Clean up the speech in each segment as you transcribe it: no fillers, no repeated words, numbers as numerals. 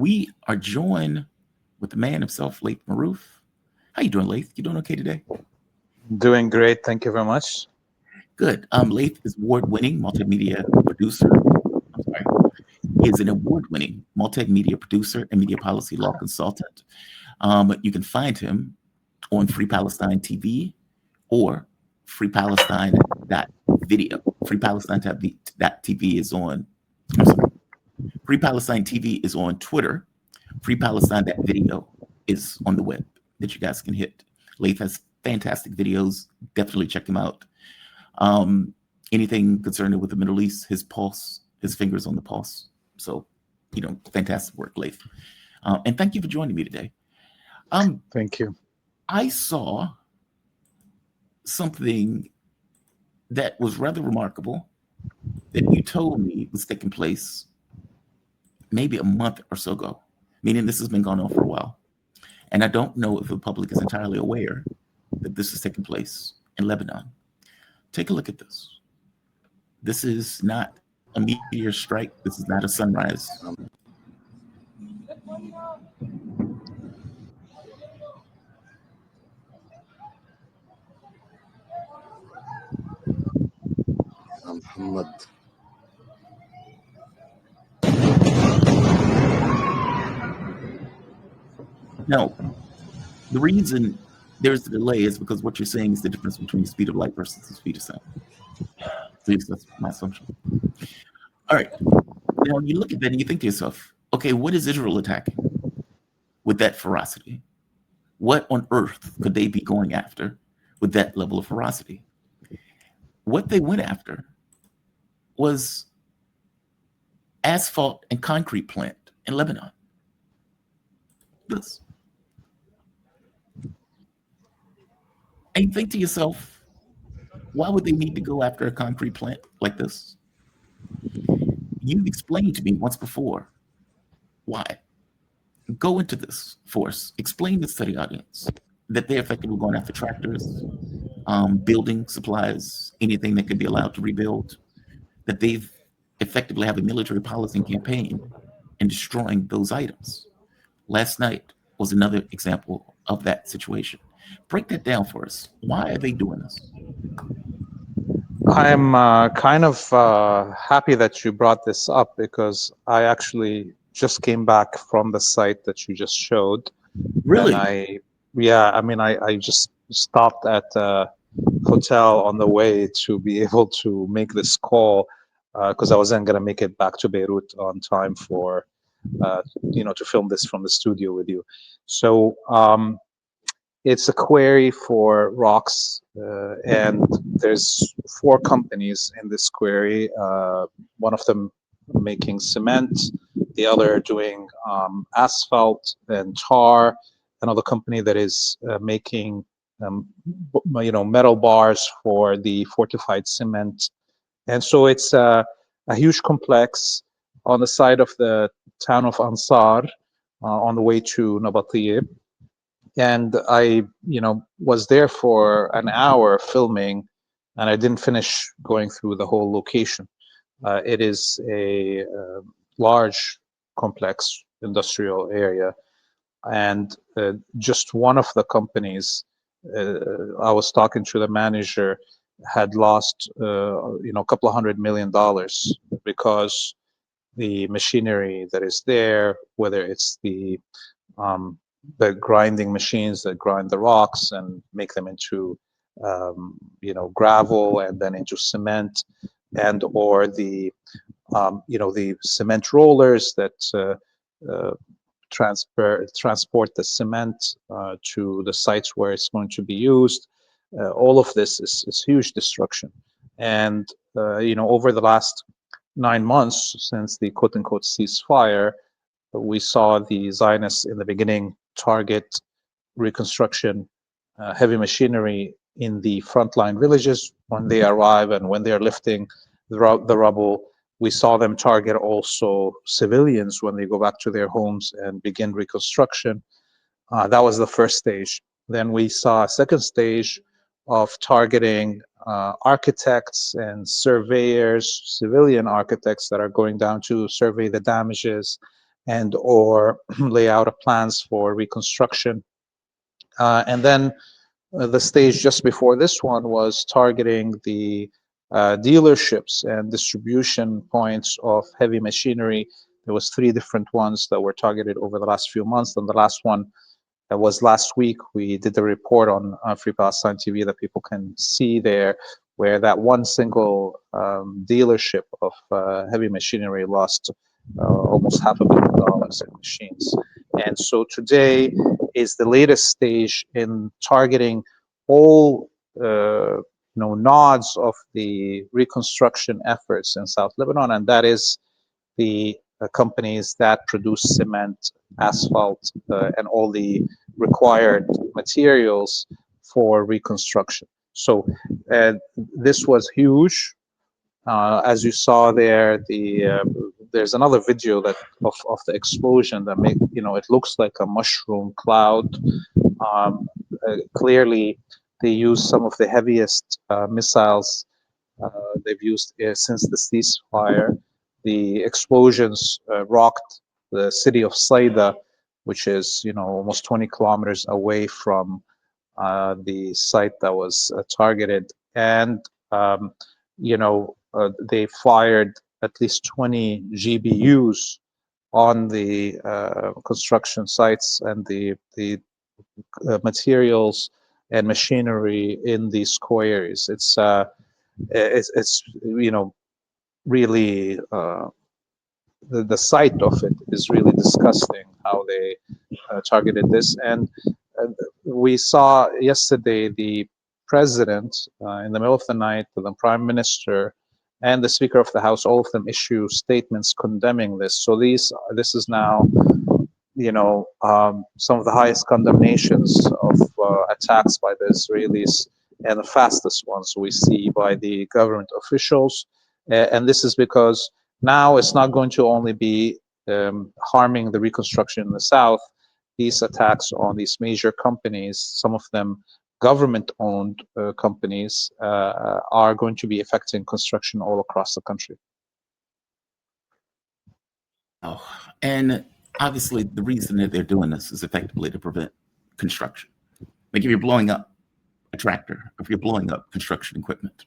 We are joined with the man himself, Laith Marouf. How you doing, Laith? You doing okay today? Doing great. Thank you very much. Good. Laith is award-winning multimedia producer. I'm sorry. He is an award-winning multimedia producer and media policy law consultant. You can find him on Free Palestine TV or Free Palestine video. Free Palestine TV is on. I'm sorry. Free Palestine TV is on Twitter. Free Palestine video is on the web that you guys can hit. Laith has fantastic videos. Definitely check him out. Anything concerning with the Middle East, his pulse, his fingers on the pulse. So, fantastic work, Laith. And thank you for joining me today. Thank you. I saw something that was rather remarkable that you told me was taking place maybe a month or so ago, meaning this has been going on for a while. And I don't know if the public is entirely aware that this is taking place in Lebanon. Take a look at this. This is not a meteor strike. This is not a sunrise. محمد No, the reason there's the delay is because what you're saying is the difference between the speed of light versus the speed of sound. At least that's my assumption. All right. Now you look at that and you think to yourself, okay, what is Israel attacking with that ferocity? What on earth could they be going after with that level of ferocity? What they went after was asphalt and concrete plant in Lebanon. This. And you think to yourself, why would they need to go after a concrete plant like this? You've explained to me once before why. Go into this for us. Explain this to the audience that they're effectively going after tractors, building supplies, anything that could be allowed to rebuild, that they've effectively have a military policy campaign in destroying those items. Last night was another example of that situation. Break that down for us. Why are they doing this? I'm kind of happy that you brought this up because I actually just came back from the site that you just showed. Really? And I just stopped at a hotel on the way to be able to make this call because I wasn't going to make it back to Beirut on time for, to film this from the studio with you. So it's a quarry for rocks, and there's 4 companies in this quarry. One of them making cement, the other doing asphalt and tar. Another company that is making metal bars for the fortified cement. And so it's a huge complex on the side of the town of Ansar, on the way to Nabatiyeh. And I, was there for an hour filming, and I didn't finish going through the whole location. It is a large, complex industrial area, and just one of the companies, I was talking to the manager, had lost, a couple of $100 million because the machinery that is there, whether it's the grinding machines that grind the rocks and make them into gravel and then into cement, and or the the cement rollers that transport the cement to the sites where it's going to be used. All of this is huge destruction. And over the last 9 months since the quote-unquote ceasefire, we saw the Zionists in the beginning target reconstruction heavy machinery in the frontline villages when they arrive, and when they're lifting the rubble. We saw them target also civilians when they go back to their homes and begin reconstruction. That was the first stage. Then we saw a second stage of targeting architects and surveyors, civilian architects that are going down to survey the damages and or lay out a plans for reconstruction. And then the stage just before this one was targeting the dealerships and distribution points of heavy machinery. There was 3 different ones that were targeted over the last few months, and the last one that was last week. We did a report on Free Palestine TV that people can see there, where that one single dealership of heavy machinery lost almost $500 million in machines. And so today is the latest stage in targeting all nodes of the reconstruction efforts in South Lebanon, and that is the companies that produce cement, asphalt, and all the required materials for reconstruction. So this was huge. As you saw there, there's another video that of the explosion that it looks like a mushroom cloud. Clearly, they used some of the heaviest missiles they've used since the ceasefire. The explosions rocked the city of Saida, which is almost 20 kilometers away from the site that was targeted, and they fired at least 20 GBUs on the construction sites and the materials and machinery in these squares. It's really the sight of it is really disgusting how they targeted this. And we saw yesterday the president in the middle of the night, the prime minister and the speaker of the house, all of them issue statements condemning this. So this is now some of the highest condemnations of attacks by the Israelis, and the fastest ones we see by the government officials. And this is because now it's not going to only be harming the reconstruction in the south. These attacks on these major companies, some of them government-owned companies, are going to be affecting construction all across the country. Oh, and obviously the reason that they're doing this is effectively to prevent construction. Like if you're blowing up a tractor, if you're blowing up construction equipment,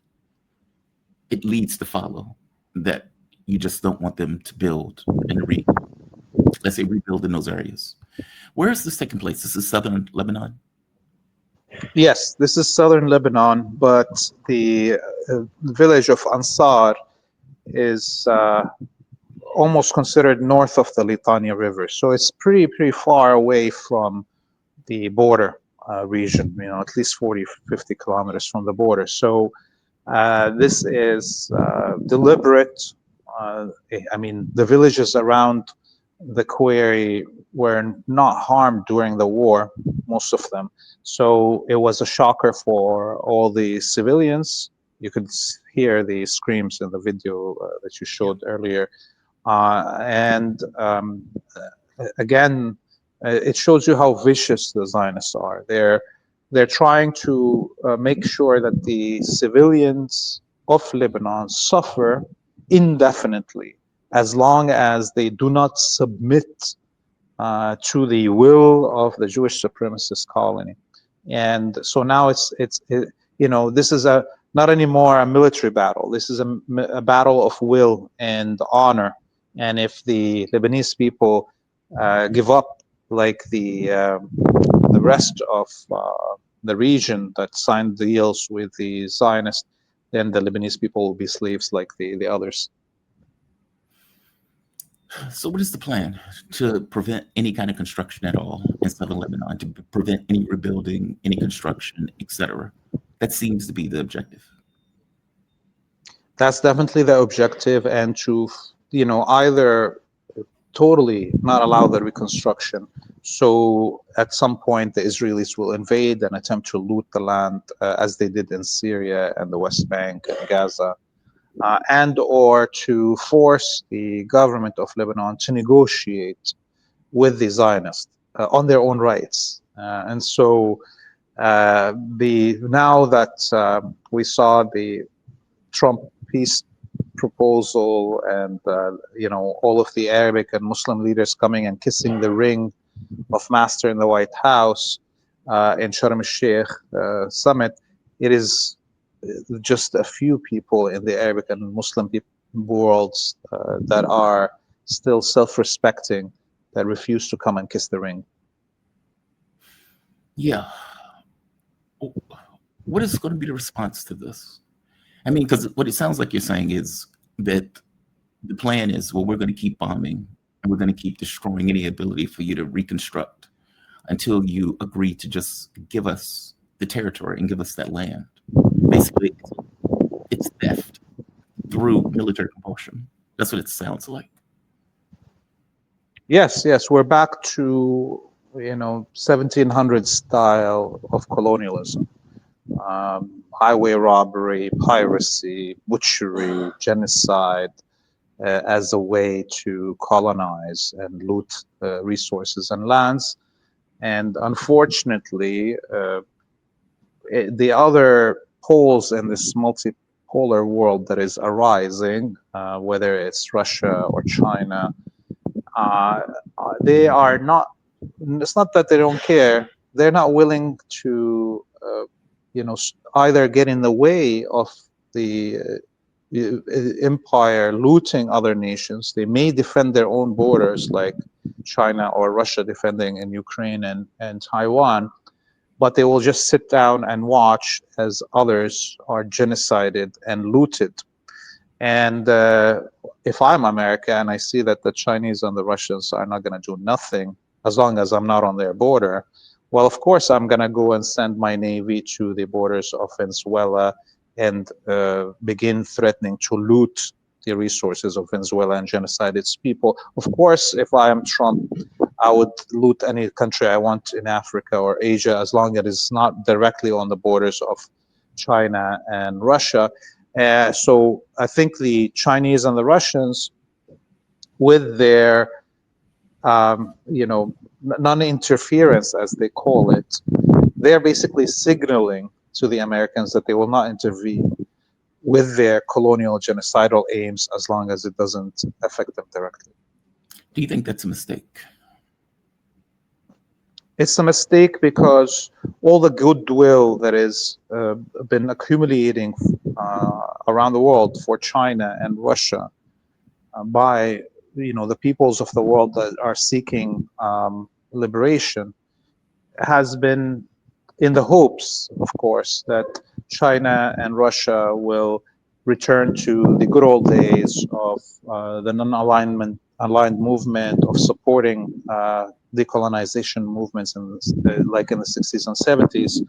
it leads to follow that you just don't want them to build and let's say rebuild in those areas. Where is this taking place? This is southern Lebanon? Yes, this is southern Lebanon, but the village of Ansar is almost considered north of the Litani River. So it's pretty far away from the border region, at least 40, 50 kilometers from the border. So this is deliberate. I mean, the villages around the quarry were not harmed during the war, most of them. So it was a shocker for all the civilians. You could hear the screams in the video that you showed earlier. And again, it shows you how vicious the Zionists are. They're trying to make sure that the civilians of Lebanon suffer indefinitely as long as they do not submit to the will of the Jewish supremacist colony. And so now this is not anymore a military battle. This is a battle of will and honor. And if the Lebanese people give up, like the rest of the region that signed deals with the Zionists, then the Lebanese people will be slaves like the others. So what is the plan to prevent any kind of construction at all in southern Lebanon, to prevent any rebuilding, any construction, etc.? That seems to be the objective. That's definitely the objective, and to either totally not allow the reconstruction. So at some point, the Israelis will invade and attempt to loot the land as they did in Syria and the West Bank and Gaza, and or to force the government of Lebanon to negotiate with the Zionists on their own rights. And so now that we saw the Trump peace proposal, and all of the Arabic and Muslim leaders coming and kissing the ring of Master in the White House in Sharm el-Sheikh summit, it is just a few people in the Arabic and Muslim worlds that are still self-respecting, that refuse to come and kiss the ring. Yeah. What is going to be the response to this? I mean, because what it sounds like you're saying is that the plan is, well, we're going to keep bombing and we're going to keep destroying any ability for you to reconstruct until you agree to just give us the territory and give us that land. Basically, it's theft through military compulsion. That's what it sounds like. Yes, we're back to 1700 style of colonialism. Highway robbery, piracy, butchery, genocide, as a way to colonize and loot resources and lands. And unfortunately, the other poles in this multipolar world that is arising, whether it's Russia or China, they are not, it's not that they don't care, they're not willing to either get in the way of the empire looting other nations. They may defend their own borders, like China or Russia defending in Ukraine and Taiwan, but they will just sit down and watch as others are genocided and looted. And if I'm America and I see that the Chinese and the Russians are not going to do nothing as long as I'm not on their border, well, of course, I'm going to go and send my navy to the borders of Venezuela and begin threatening to loot the resources of Venezuela and genocide its people. Of course, if I am Trump, I would loot any country I want in Africa or Asia, as long as it's not directly on the borders of China and Russia. So I think the Chinese and the Russians, with their non-interference, as they call it, they're basically signaling to the Americans that they will not intervene with their colonial genocidal aims as long as it doesn't affect them directly. Do you think that's a mistake? It's a mistake because all the goodwill that has been accumulating around the world for China and Russia by the peoples of the world that are seeking liberation has been in the hopes, of course, that China and Russia will return to the good old days of the non-aligned movement of supporting decolonization movements like in the 60s and 70s.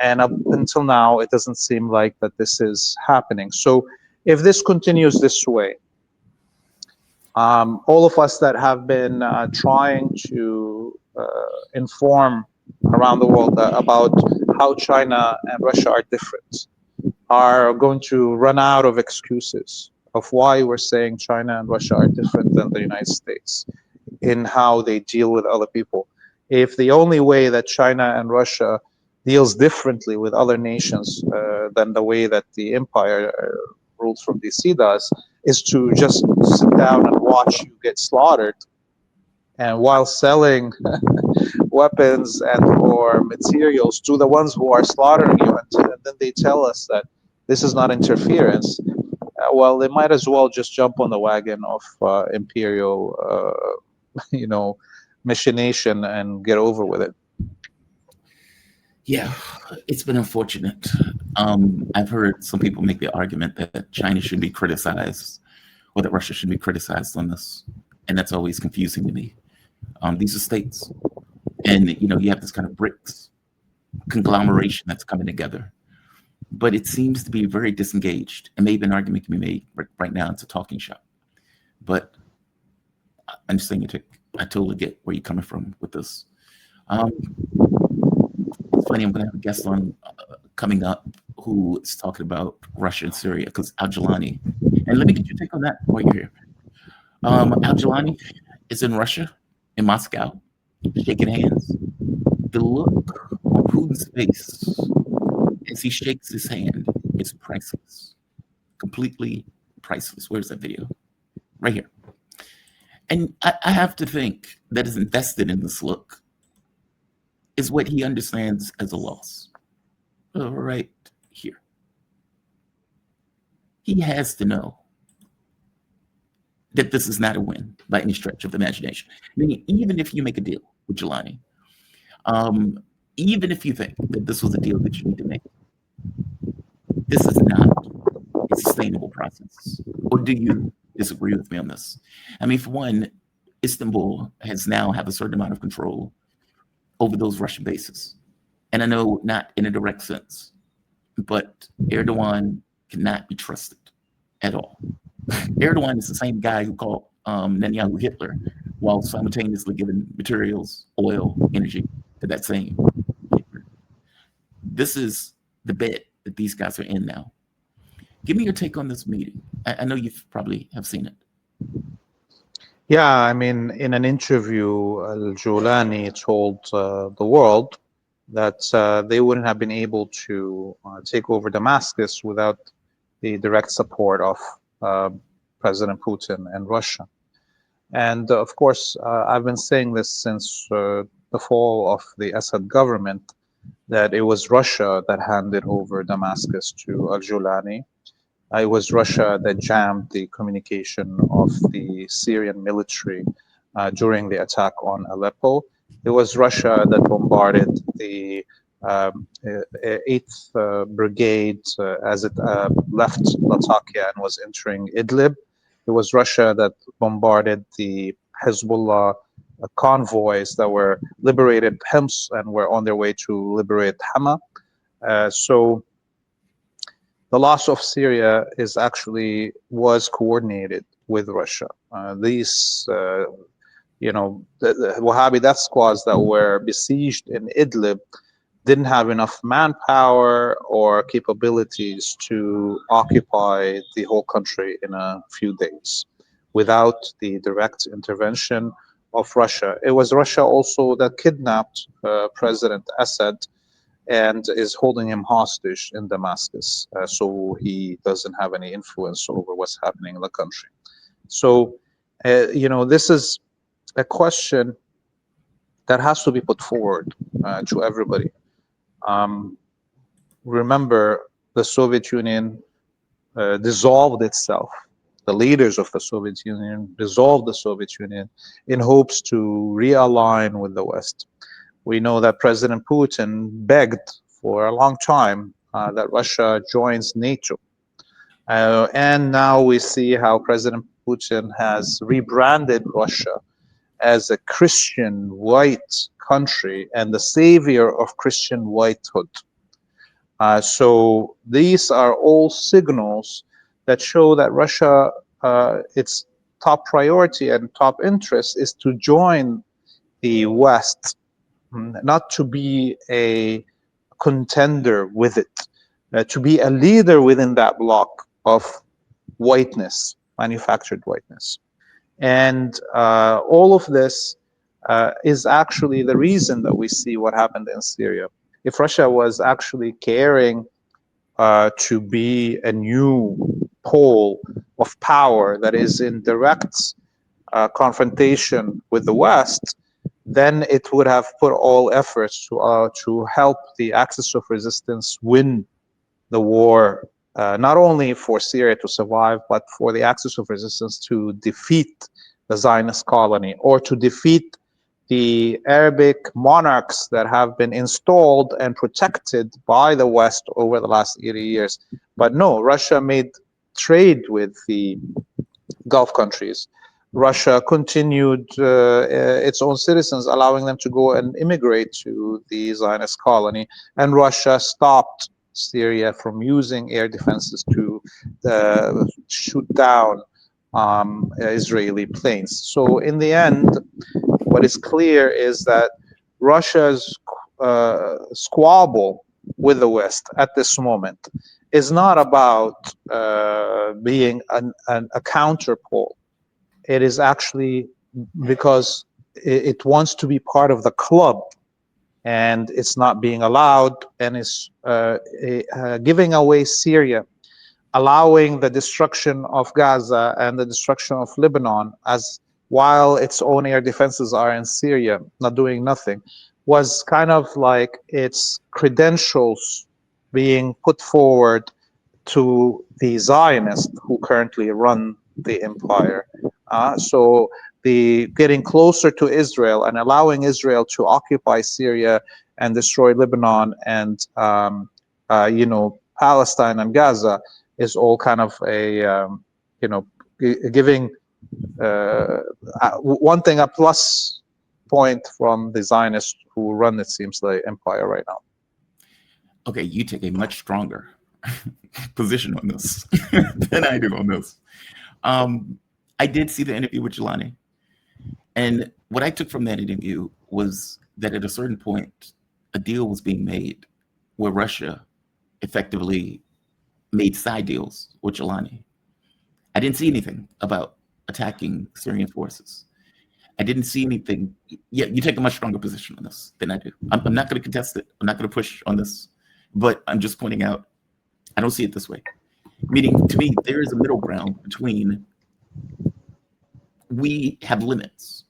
And up until now, it doesn't seem like that this is happening. So if this continues this way, all of us that have been trying to inform around the world about how China and Russia are different are going to run out of excuses of why we're saying China and Russia are different than the United States in how they deal with other people. If the only way that China and Russia deals differently with other nations than the way that the empire ruled from DC does, is to just sit down and watch you get slaughtered, and while selling weapons and or materials to the ones who are slaughtering you, and then they tell us that this is not interference. Well, they might as well just jump on the wagon of imperial, machination and get over with it. Yeah, it's been unfortunate. I've heard some people make the argument that China should be criticized or that Russia should be criticized on this. And that's always confusing to me. These are states. And, you have this kind of BRICS conglomeration that's coming together. But it seems to be very disengaged. And maybe an argument can be made right now. It's a talking shop. But I understand your take. I totally get where you're coming from with this. It's funny, I'm going to have a guest on coming up who is talking about Russia and Syria, because Al-Jilani, and let me get your take on that while you're here. Al-Jilani is in Russia, in Moscow, shaking hands. The look on Putin's face as he shakes his hand is priceless, completely priceless. Where's that video? Right here. And I have to think that is invested in this look is what he understands as a loss. Right here. He has to know that this is not a win by any stretch of the imagination. Meaning, even if you make a deal with Jelani, even if you think that this was a deal that you need to make, this is not a sustainable process. Or do you disagree with me on this? I mean, for one, Istanbul has now have a certain amount of control over those Russian bases. And I know not in a direct sense, but Erdogan cannot be trusted at all. Erdogan is the same guy who called Netanyahu Hitler while simultaneously giving materials, oil, energy to that same Hitler. This is the bed that these guys are in now. Give me your take on this meeting. I know you probably have seen it. Yeah, I mean, in an interview, Al-Julani told the world that they wouldn't have been able to take over Damascus without the direct support of President Putin and Russia. And of course, I've been saying this since the fall of the Assad government, that it was Russia that handed over Damascus to Al-Julani. It was Russia that jammed the communication of the Syrian military during the attack on Aleppo. It was Russia that bombarded the 8th Brigade as it left Latakia and was entering Idlib. It was Russia that bombarded the Hezbollah convoys that were liberated Homs and were on their way to liberate Hama. So the loss of Syria was coordinated with Russia. These, the Wahhabi death squads that were besieged in Idlib didn't have enough manpower or capabilities to occupy the whole country in a few days without the direct intervention of Russia. It was Russia also that kidnapped President Assad and is holding him hostage in Damascus, so he doesn't have any influence over what's happening in the country. So, this is a question that has to be put forward to everybody. Remember, the Soviet Union dissolved itself. The leaders of the Soviet Union dissolved the Soviet Union in hopes to realign with the West. We know that President Putin begged for a long time that Russia joins NATO. And now we see how President Putin has rebranded Russia as a Christian white country and the savior of Christian whitehood. So these are all signals that show that Russia, its top priority and top interest is to join the West, not to be a contender with it, to be a leader within that block of whiteness, manufactured whiteness. And all of this is actually the reason that we see what happened in Syria. If Russia was actually caring to be a new pole of power that is in direct confrontation with the West, then it would have put all efforts to help the Axis of Resistance win the war, not only for Syria to survive, but for the Axis of Resistance to defeat the Zionist colony or to defeat the Arabic monarchs that have been installed and protected by the West over the last 80 years. But no, Russia made trade with the Gulf countries. Russia continued its own citizens, allowing them to go and immigrate to the Zionist colony, and Russia stopped Syria from using air defenses to shoot down Israeli planes. So in the end, what is clear is that Russia's squabble with the West at this moment is not about being a counterpole. It is actually because it wants to be part of the club, and it's not being allowed, and is giving away Syria allowing the destruction of Gaza and the destruction of Lebanon, as while its own air defenses are in Syria, not doing nothing, was kind of like its credentials being put forward to the Zionists who currently run the empire. So the getting closer to Israel and allowing Israel to occupy Syria and destroy Lebanon and Palestine and Gaza is all kind of a giving one thing a plus point from the Zionists who run, it seems, the empire right now. Okay, you take a much stronger position on this than I do on this. I did see the interview with Jelani, and what I took from that interview was that at a certain point, a deal was being made where Russia effectively made side deals with Jelani. I didn't see anything about attacking Syrian forces. I didn't see anything. Yeah, you take a much stronger position on this than I do. I'm not going to contest it. I'm not going to push on this, but I'm just pointing out I don't see it this way. Meaning, to me, there is a middle ground between we have limits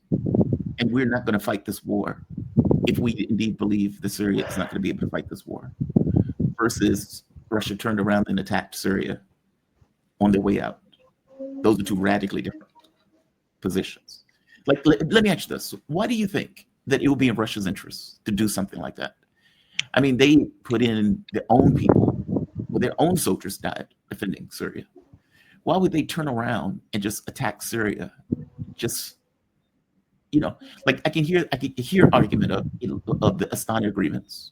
and we're not going to fight this war if we indeed believe that Syria is not going to be able to fight this war, versus Russia turned around and attacked Syria on their way out. Those are two radically different positions. Like, let me ask you this. Why do you think that it would be in Russia's interest to do something like that? I mean, they put in their own people, well, their own soldiers died defending Syria. Why would they turn around and just attack Syria? Just, like I can hear argument of the Astana agreements.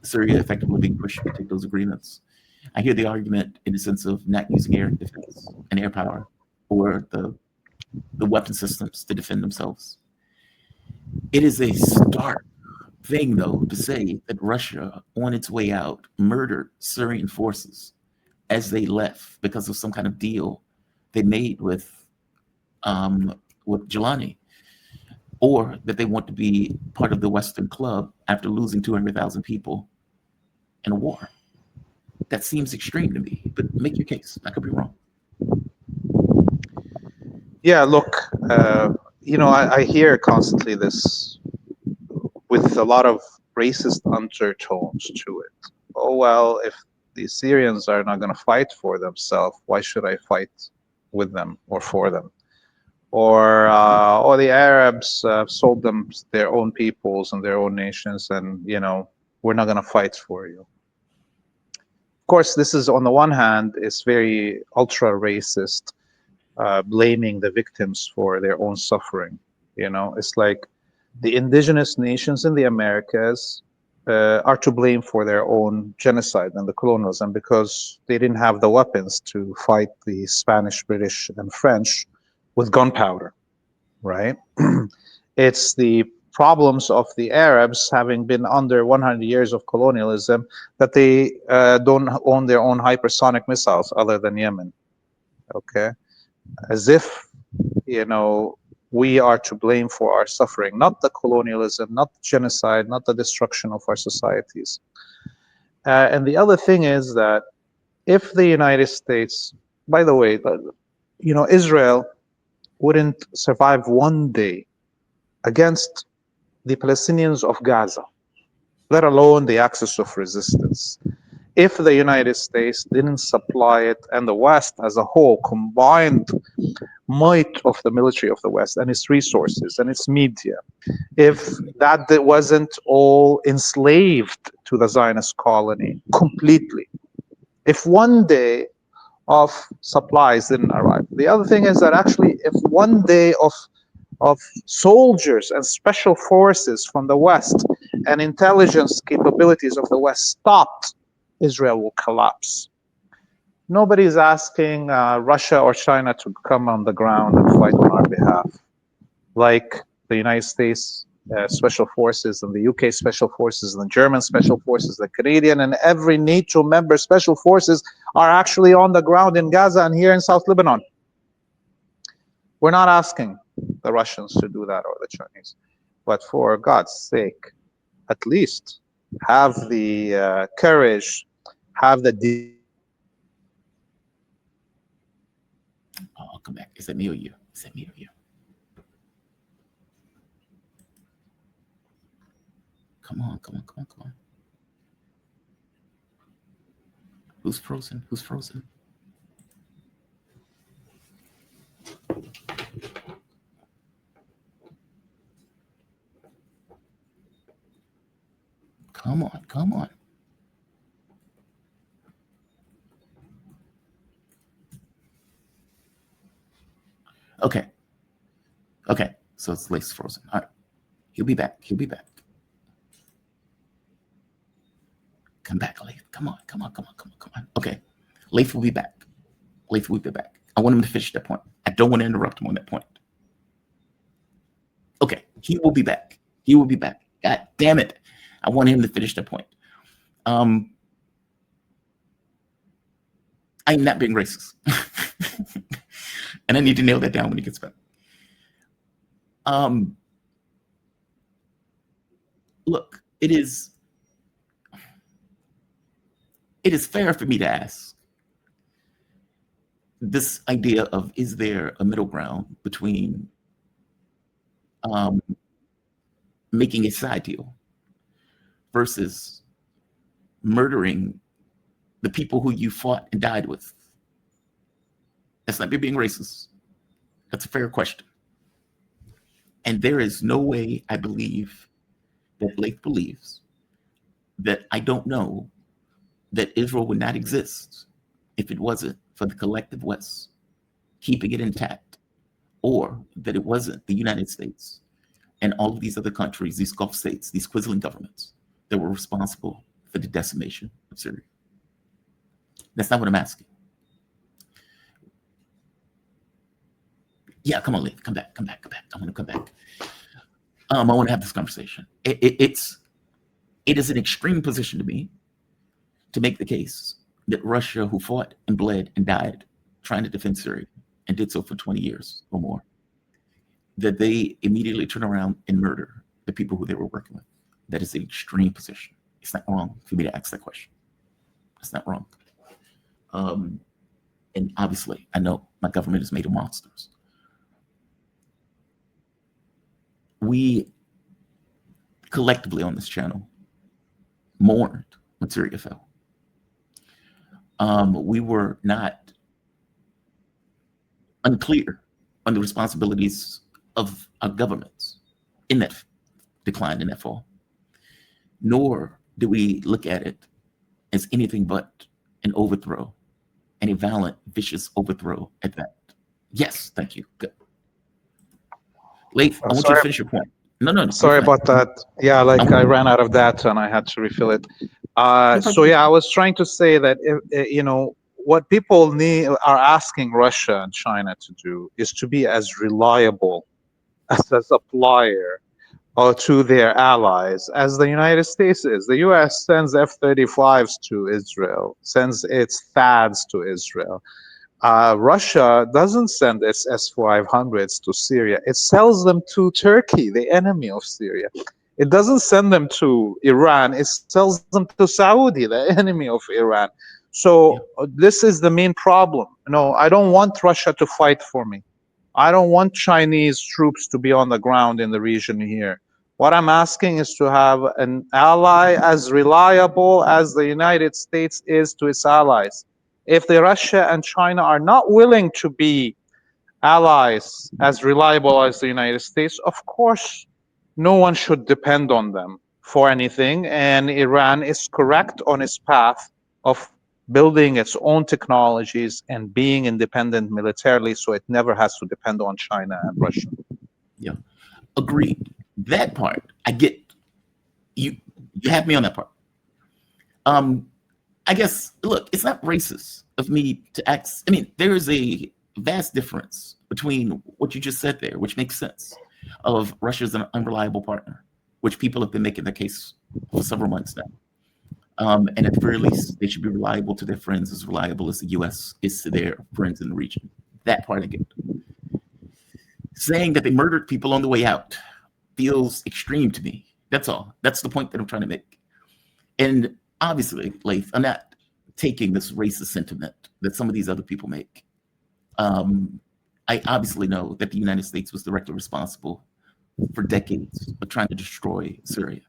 Syria effectively being pushed to take those agreements. I hear the argument in the sense of not using air defense and air power or the weapon systems to defend themselves. It is a stark thing, though, to say that Russia, on its way out, murdered Syrian forces as they left because of some kind of deal they made with Jelani, or that they want to be part of the Western club after losing 200,000 people in a war. That seems extreme to me, but make your case. I could be wrong. Yeah, look, I hear constantly this with a lot of racist undertones to it. Oh, well, if the Syrians are not going to fight for themselves, why should I fight with them or for them? Or the Arabs sold them their own peoples and their own nations, and we're not going to fight for you. Of course, this is, on the one hand, is very ultra racist, blaming the victims for their own suffering. It's like the indigenous nations in the Americas are to blame for their own genocide and the colonialism because they didn't have the weapons to fight the Spanish, British, and French with gunpowder, right? It's the problems of the Arabs having been under 100 years of colonialism that they don't own their own hypersonic missiles other than Yemen, okay? As if, we are to blame for our suffering, not the colonialism, not the genocide, not the destruction of our societies. And the other thing is that if the United States, by the way, Israel wouldn't survive one day against the Palestinians of Gaza, let alone the axis of resistance, if the United States didn't supply it, and the West as a whole combined might of the military of the West and its resources and its media, if that wasn't all enslaved to the Zionist colony completely, if one day of supplies didn't arrive. The other thing is that actually if one day of soldiers and special forces from the West and intelligence capabilities of the West stopped, Israel will collapse. Nobody's asking Russia or China to come on the ground and fight on our behalf, like the United States Special Forces and the UK Special Forces and the German Special Forces, the Canadian and every NATO member Special Forces are actually on the ground in Gaza and here in South Lebanon. We're not asking the Russians to do that or the Chinese, but for God's sake, at least have the courage, have the Oh, I'll come back. Is that me or you? Is that me or you? Come on, come on, come on, come on. Who's frozen? Who's frozen? Come on, come on. Okay. Okay. So it's Lace frozen. All right. He'll be back. He'll be back. Come back, Laith. Come on, come on, come on, come on, come on. Okay. Laith will be back. Laith will be back. I want him to finish that point. I don't want to interrupt him on that point. Okay. He will be back. He will be back. God damn it. I want him to finish that point. I'm not being racist. And I need to nail that down when he gets back. Look, it is fair for me to ask this idea of, is there a middle ground between making a side deal versus murdering the people who you fought and died with? That's not me being racist. That's a fair question. And there is no way I believe that Laith believes that I don't know that Israel would not exist if it wasn't for the collective West keeping it intact, or that it wasn't the United States and all of these other countries, these Gulf states, these Quisling governments that were responsible for the decimation of Syria. That's not what I'm asking. Yeah, come on, Laith, come back, come back, come back. I want to come back. I want to have this conversation. It is an extreme position to me to make the case that Russia, who fought and bled and died trying to defend Syria and did so for 20 years or more, that they immediately turn around and murder the people who they were working with. That is an extreme position. It's not wrong for me to ask that question. It's not wrong. And obviously, I know my government is made of monsters. We collectively on this channel mourned when Syria fell. We were not unclear on the responsibilities of our governments in that decline, in that fall, nor do we look at it as anything but an overthrow, and a violent, vicious overthrow at that. Yes, thank you. Good. Laith, I want you to finish your point. No. Sorry about that. Yeah, like I ran out of data and I had to refill it. So yeah, I was trying to say that what people are asking Russia and China to do is to be as reliable as a supplier or to their allies as the United States is. The U.S. sends F-35s to Israel, sends its THAADs to Israel. Russia doesn't send its S-500s to Syria. It sells them to Turkey, the enemy of Syria. It doesn't send them to Iran. It sells them to Saudi, the enemy of Iran. So this is the main problem. No, I don't want Russia to fight for me. I don't want Chinese troops to be on the ground in the region here. What I'm asking is to have an ally as reliable as the United States is to its allies. If the Russia and China are not willing to be allies as reliable as the United States, of course, no one should depend on them for anything. And Iran is correct on its path of building its own technologies and being independent militarily, so it never has to depend on China and Russia. Yeah, agreed. That part, I get. You have me on that part. I guess, look, it's not racist of me to ask. I mean, there is a vast difference between what you just said there, which makes sense, of Russia's an unreliable partner, which people have been making the case for several months now. And at the very least, they should be reliable to their friends, as reliable as the U.S. is to their friends in the region. That part I get. Saying that they murdered people on the way out feels extreme to me. That's all. That's the point that I'm trying to make. And obviously, Laith, I'm not taking this racist sentiment that some of these other people make I obviously know that the United States was directly responsible for decades of trying to destroy Syria,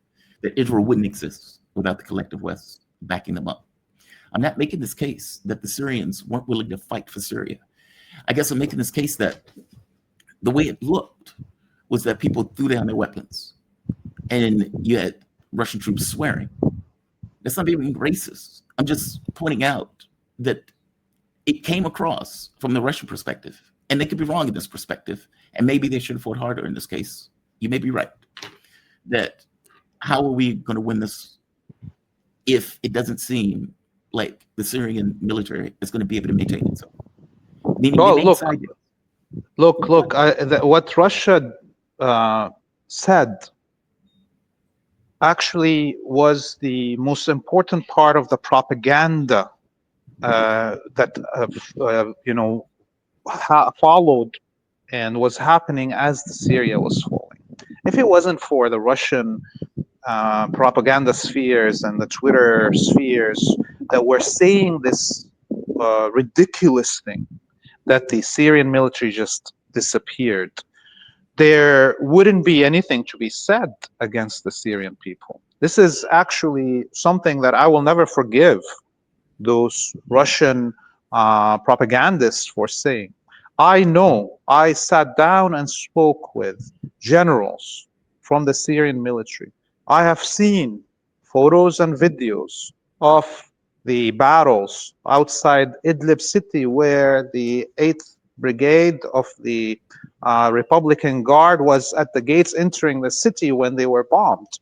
that Israel wouldn't exist without the collective West backing them up. I'm not making this case that the Syrians weren't willing to fight for Syria. I guess I'm making this case that the way it looked was that people threw down their weapons and you had Russian troops swearing. That's not even racist. I'm just pointing out that it came across from the Russian perspective, and they could be wrong in this perspective, and maybe they should have fought harder in this case. You may be right. That how are we going to win this if it doesn't seem like the Syrian military is going to be able to maintain itself? Meaning Well, they may decide it. look. What Russia said actually was the most important part of the propaganda that followed and was happening as the Syria was falling. If it wasn't for the Russian propaganda spheres and the Twitter spheres that were saying this ridiculous thing, that the Syrian military just disappeared, there wouldn't be anything to be said against the Syrian people. This is actually something that I will never forgive those Russian propagandists for saying. I know, I sat down and spoke with generals from the Syrian military. I have seen photos and videos of the battles outside Idlib city where the 8th Brigade of the Republican Guard was at the gates entering the city when they were bombed.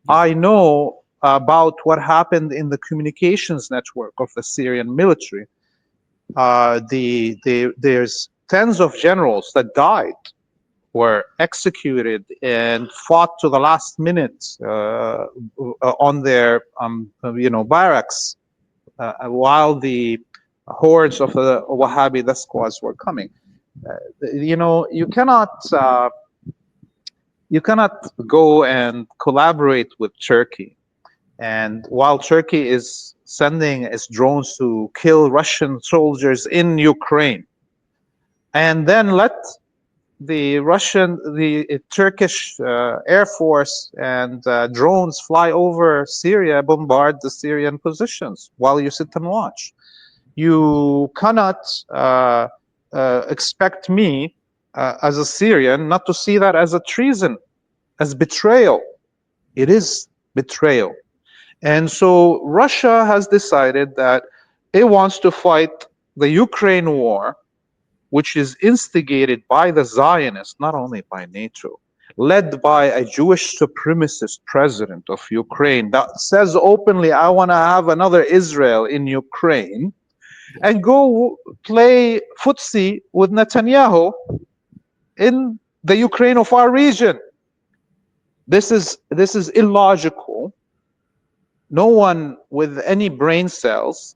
I know about what happened in the communications network of the Syrian military. There's tens of generals that died, were executed, and fought to the last minute on their barracks while the hordes of the Wahhabi death squads were coming. You cannot go and collaborate with Turkey. And while Turkey is sending its drones to kill Russian soldiers in Ukraine, and then let the Turkish Air Force and drones fly over Syria, bombard the Syrian positions while you sit and watch. You cannot expect me as a Syrian not to see that as a treason, as betrayal. It is betrayal. And so Russia has decided that it wants to fight the Ukraine war, which is instigated by the Zionists, not only by NATO, led by a Jewish supremacist president of Ukraine that says openly, I want to have another Israel in Ukraine, and go play footsie with Netanyahu in the Ukraine of our region. This is illogical. No one with any brain cells,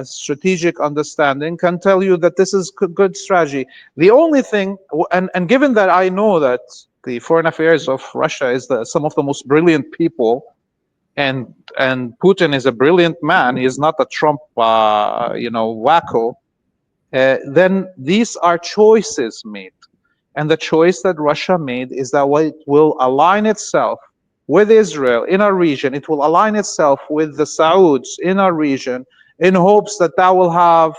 strategic understanding, can tell you that this is good strategy. The only thing, and given that I know that the foreign affairs of Russia is some of the most brilliant people, and Putin is a brilliant man, he is not a Trump, wacko, then these are choices made. And the choice that Russia made is that it will align itself with Israel in our region. It will align itself with the Sauds in our region in hopes that that will have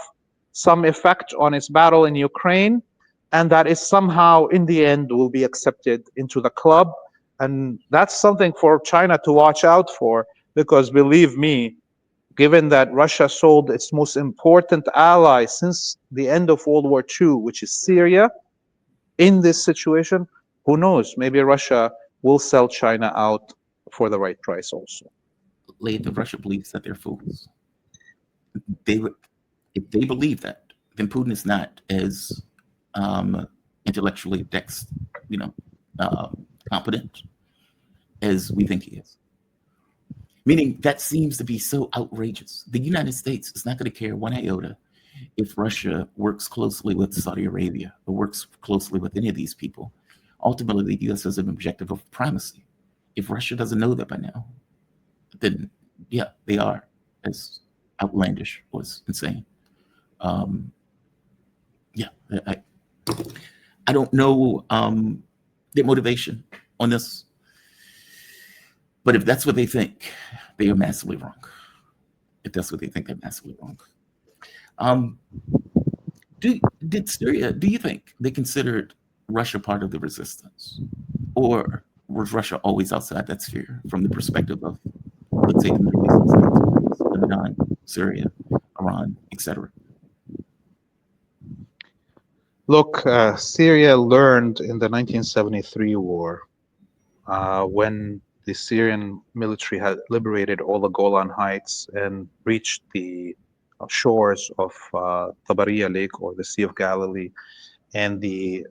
some effect on its battle in Ukraine, and that it somehow, in the end, will be accepted into the club. And that's something for China to watch out for, because believe me, given that Russia sold its most important ally since the end of World War II, which is Syria, in this situation, who knows? Maybe Russia will sell China out for the right price also. Laith, if Russia believes that they're fools, if they believe that, then Putin is not as intellectually competent as we think he is. Meaning that seems to be so outrageous. The United States is not going to care one iota if Russia works closely with Saudi Arabia or works closely with any of these people. Ultimately, the U.S. has an objective of primacy. If Russia doesn't know that by now, then yeah, they are as outlandish or as insane. Yeah, I don't know their motivation on this, but if that's what they think, they are massively wrong. If that's what they think, they're massively wrong. Um, did Syria? Do you think they considered Russia part of the resistance, or was Russia always outside that sphere from the perspective of, let's say, the Middle Eastern states, Lebanon, Syria, Iran, etc.? Look, Syria learned in the 1973 war when the Syrian military had liberated all the Golan Heights and reached the shores of Tabariya Lake or the Sea of Galilee, and the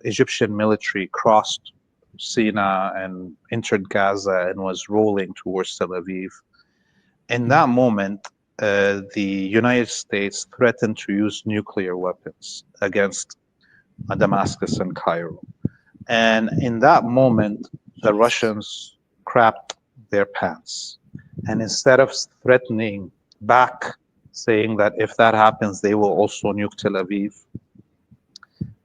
Egyptian military crossed Sinai and entered Gaza and was rolling towards Tel Aviv. In that moment, the United States threatened to use nuclear weapons against Damascus and Cairo. And in that moment, the Russians crapped their pants. And instead of threatening back, saying that if that happens, they will also nuke Tel Aviv,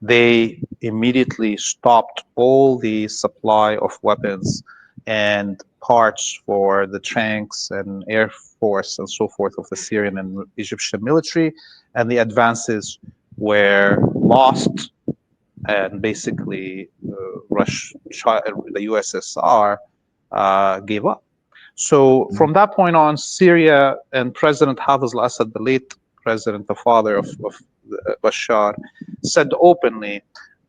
they immediately stopped all the supply of weapons and parts for the tanks and air force and so forth of the Syrian and Egyptian military, and the advances were lost, and basically the USSR gave up. So from that point on, Syria and President Hafez al-Assad, the late president, the father of Bashar, said openly,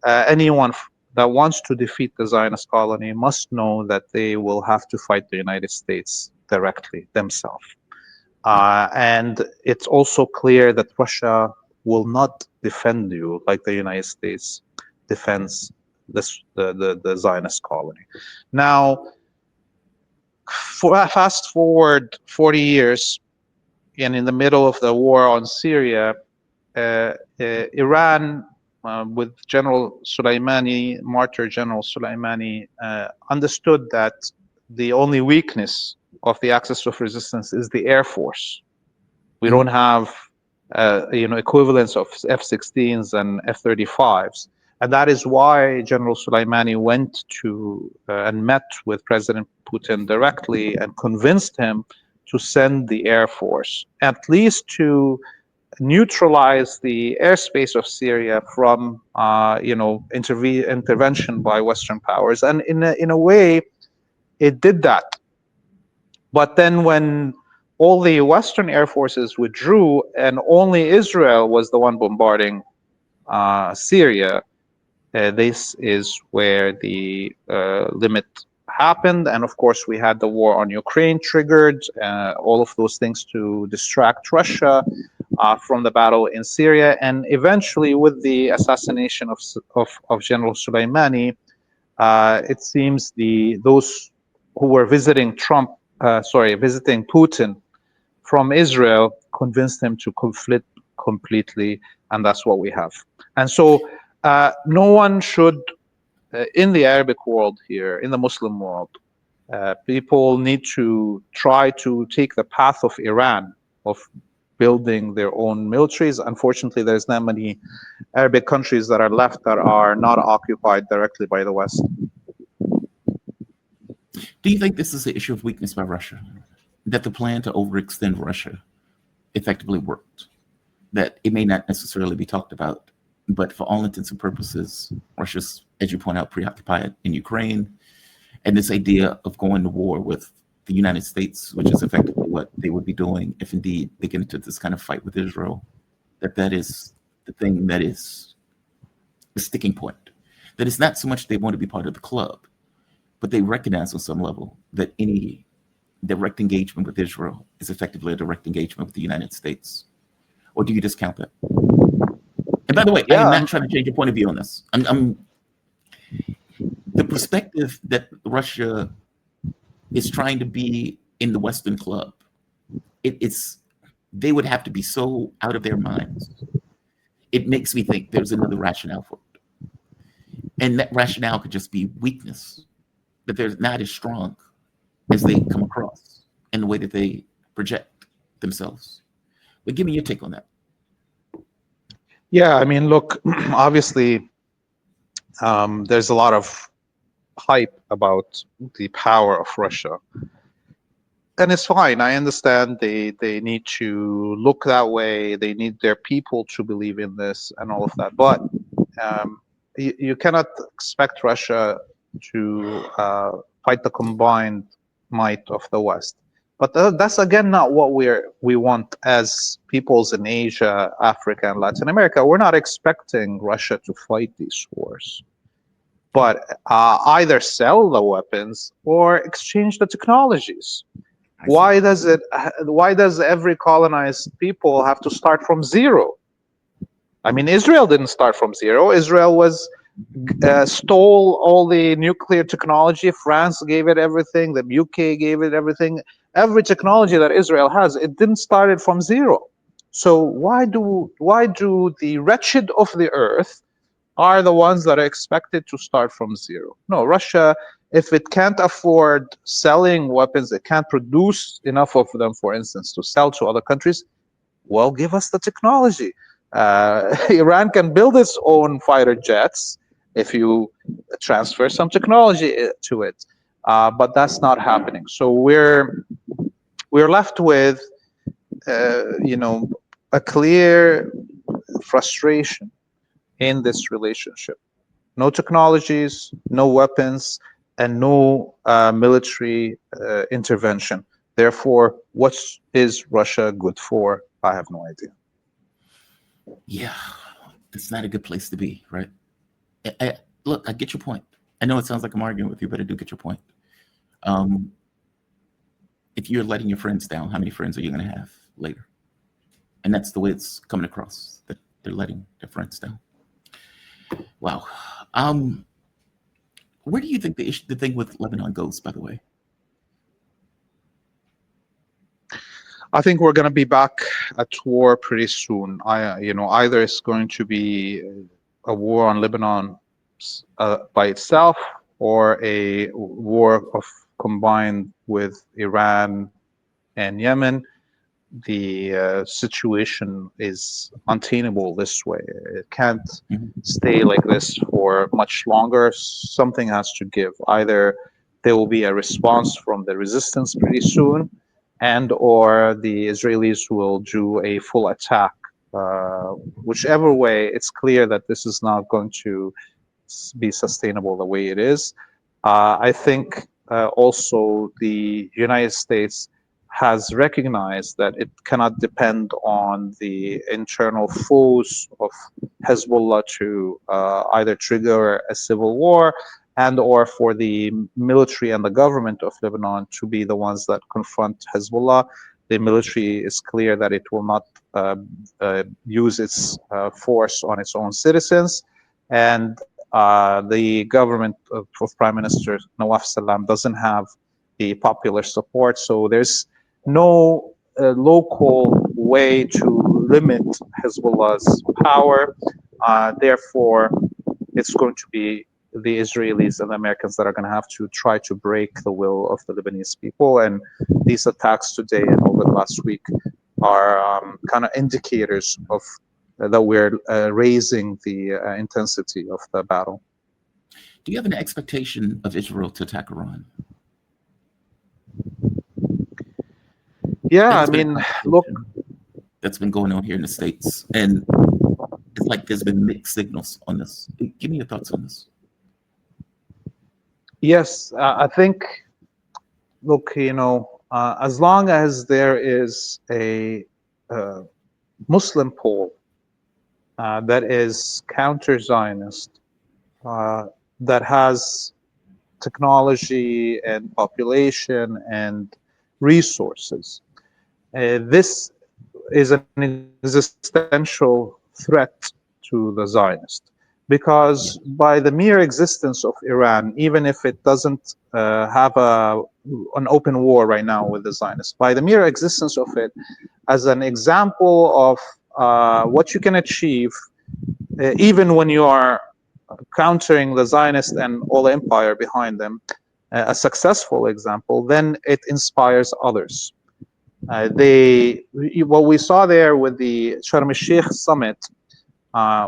anyone that wants to defeat the Zionist colony must know that they will have to fight the United States directly themselves. And it's also clear that Russia will not defend you like the United States defends the Zionist colony. Now, fast forward 40 years, and in the middle of the war on Syria, Iran, with General Soleimani, martyr General Soleimani, understood that the only weakness of the axis of resistance is the air force. We don't have equivalents of F-16s and F-35s. And that is why General Soleimani went to and met with President Putin directly and convinced him to send the Air Force, at least to neutralize the airspace of Syria from intervention by Western powers. And in a way, it did that. But then when all the Western air forces withdrew and only Israel was the one bombarding Syria, this is where the limit happened. And of course, we had the war on Ukraine triggered, all of those things to distract Russia from the battle in Syria. And eventually, with the assassination of General Soleimani, it seems those who were visiting Putin from Israel convinced him to conflict completely, and that's what we have. And so no one should, in the Arabic world here, in the Muslim world, people need to try to take the path of Iran, of building their own militaries. Unfortunately, there's not many Arabic countries that are left that are not occupied directly by the West. Do you think this is an issue of weakness by Russia? That the plan to overextend Russia effectively worked? That it may not necessarily be talked about, but for all intents and purposes, Russia's, as you point out, preoccupied in Ukraine, and this idea of going to war with the United States, which is effectively what they would be doing if indeed they get into this kind of fight with Israel, that is the thing that is the sticking point. That it's not so much they want to be part of the club, but they recognize on some level that any direct engagement with Israel is effectively a direct engagement with the United States. Or do you discount that? And by the way, I am not trying to change your point of view on this. The perspective that Russia is trying to be in the Western club, they would have to be so out of their minds. It makes me think there's another rationale for it. And that rationale could just be weakness, that they're not as strong as they come across in the way that they project themselves. But give me your take on that. Yeah, I mean, look, obviously, there's a lot of hype about the power of Russia. And it's fine. I understand they need to look that way. They need their people to believe in this and all of that. But you cannot expect Russia to fight the combined might of the West. But that's again not what we want as peoples in Asia, Africa, and Latin America. We're not expecting Russia to fight these wars, but either sell the weapons or exchange the technologies. I see. Why does every colonized people have to start from zero? I mean, Israel didn't start from zero. Israel was stole all the nuclear technology. France gave it everything. The UK gave it everything. Every technology that Israel has, it didn't start it from zero. So why do the wretched of the earth are the ones that are expected to start from zero? No, Russia, if it can't afford selling weapons, it can't produce enough of them, for instance, to sell to other countries, well, give us the technology. Iran can build its own fighter jets if you transfer some technology to it. But that's not happening. So we're left with, a clear frustration in this relationship. No technologies, no weapons, and no military intervention. Therefore, what is Russia good for? I have no idea. Yeah, it's not a good place to be, right? Look, I get your point. I know it sounds like I'm arguing with you, but I do get your point. Um, if you're letting your friends down, how many friends are you going to have later? And that's the way it's coming across, that they're letting their friends down. Wow. Where do you think the thing with Lebanon goes, by the way? I think we're going to be back at war pretty soon. Either it's going to be a war on Lebanon by itself, or a war of combined with Iran and Yemen. The situation is untenable this way. It can't Mhm. stay like this for much longer. Something has to give. Either there will be a response from the resistance pretty soon, and or the Israelis will do a full attack. Whichever way, it's clear that this is not going to be sustainable the way it is. I think also the United States has recognized that it cannot depend on the internal foes of Hezbollah to either trigger a civil war and or for the military and the government of Lebanon to be the ones that confront Hezbollah. The military is clear that it will not use its force on its own citizens, and the government of Prime Minister Nawaf Salam doesn't have the popular support, so there's no local way to limit Hezbollah's power. Therefore, it's going to be the Israelis and the Americans that are going to have to try to break the will of the Lebanese people. And these attacks today and over the last week are kind of indicators of that we're raising the intensity of the battle. Do you have an expectation of Israel to attack Iran? Yeah, I There's been a mean, look, conversation that's been going on here in the States, and it's like there's been mixed signals on this. Give me your thoughts on this. yes, I think, look, as long as there is a Muslim pole that is counter-Zionist, that has technology and population and resources, this is an existential threat to the Zionist, because Yeah. by the mere existence of Iran, even if it doesn't have an open war right now with the Zionists, by the mere existence of it as an example of what you can achieve, even when you are countering the Zionist and all the empire behind them, a successful example, then it inspires others. What we saw there with the Sharm el Sheikh summit,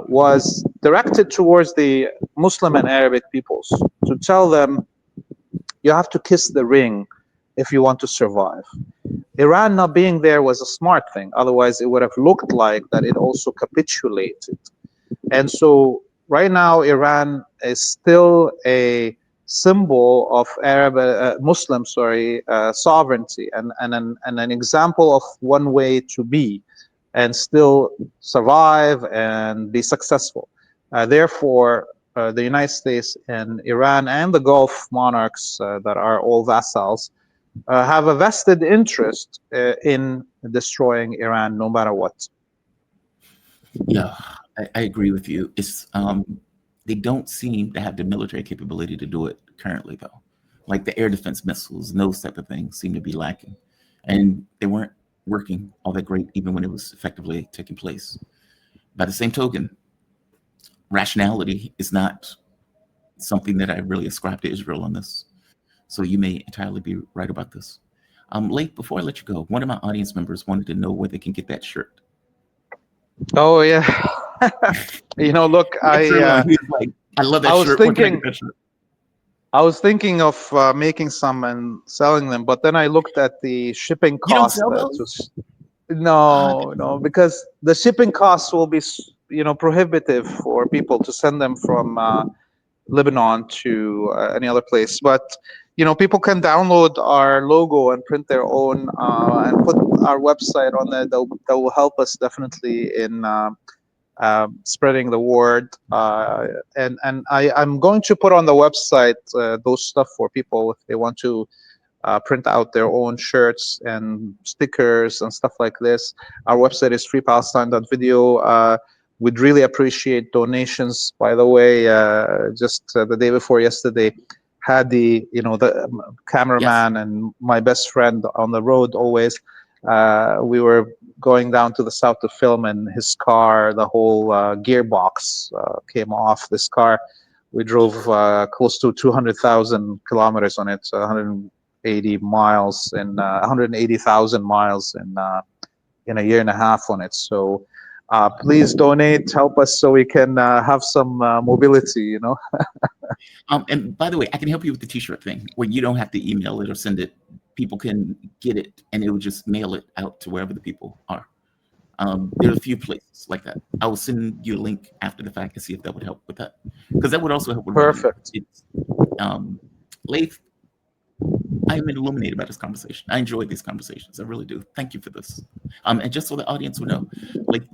was directed towards the Muslim and Arabic peoples to tell them you have to kiss the ring if you want to survive. Iran not being there was a smart thing. Otherwise, it would have looked like that it also capitulated. And so right now, Iran is still a symbol of Muslim, sovereignty and an example of one way to be and still survive and be successful. Therefore, the United States and Iran and the Gulf monarchs that are all vassals have a vested interest in destroying Iran no matter what. Yeah, I agree with you. It's they don't seem to have the military capability to do it currently, though. Like the air defense missiles and those type of things seem to be lacking, and they weren't working all that great even when it was effectively taking place. By the same token, rationality is not something that I really ascribe to Israel on this. So you may entirely be right about this. Late before I let you go, one of my audience members wanted to know where they can get that shirt. Oh yeah, look, He was like, "I love that shirt. Where can I get that shirt?" I was thinking of making some and selling them, but then I looked at the shipping You don't cost. sell those? No, because the shipping costs will be, prohibitive for people to send them from Lebanon to any other place. But people can download our logo and print their own and put our website on there. That will help us definitely in spreading the word. And I'm going to put on the website those stuff for people if they want to print out their own shirts and stickers and stuff like this. Our website is freepalestine.video. We'd really appreciate donations. By the way, just the day before yesterday, had the cameraman and my best friend on the road always. We were going down to the south to film, and his car, the whole gearbox came off this car. We drove close to 200,000 kilometers on it, 180 miles and 180,000 miles in a year and a half on it. So please donate, help us so we can have some mobility, And by the way, I can help you with the T-shirt thing, where you don't have to email it or send it. People can get it, and it will just mail it out to wherever the people are. There are a few places like that. I will send you a link after the fact and see if that would help with that, because that would also help with Perfect. Laith, I am illuminated by this conversation. I enjoy these conversations. I really do. Thank you for this. And just so the audience will know, Laith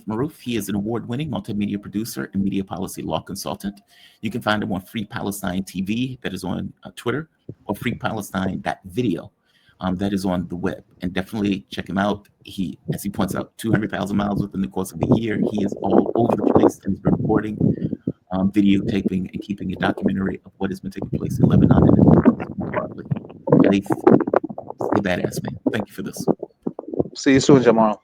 Marouf, he is an award-winning multimedia producer and media policy law consultant. You can find him on Free Palestine TV, that is on Twitter, or freepalestine.video, that is on the web. And definitely check him out. He, as he points out, 200,000 miles within the course of a year. He is all over the place and has been recording, videotaping, and keeping a documentary of what has been taking place in Lebanon and broadly. Laith, stay badass, man. Thank you for this. See you soon, Jamal.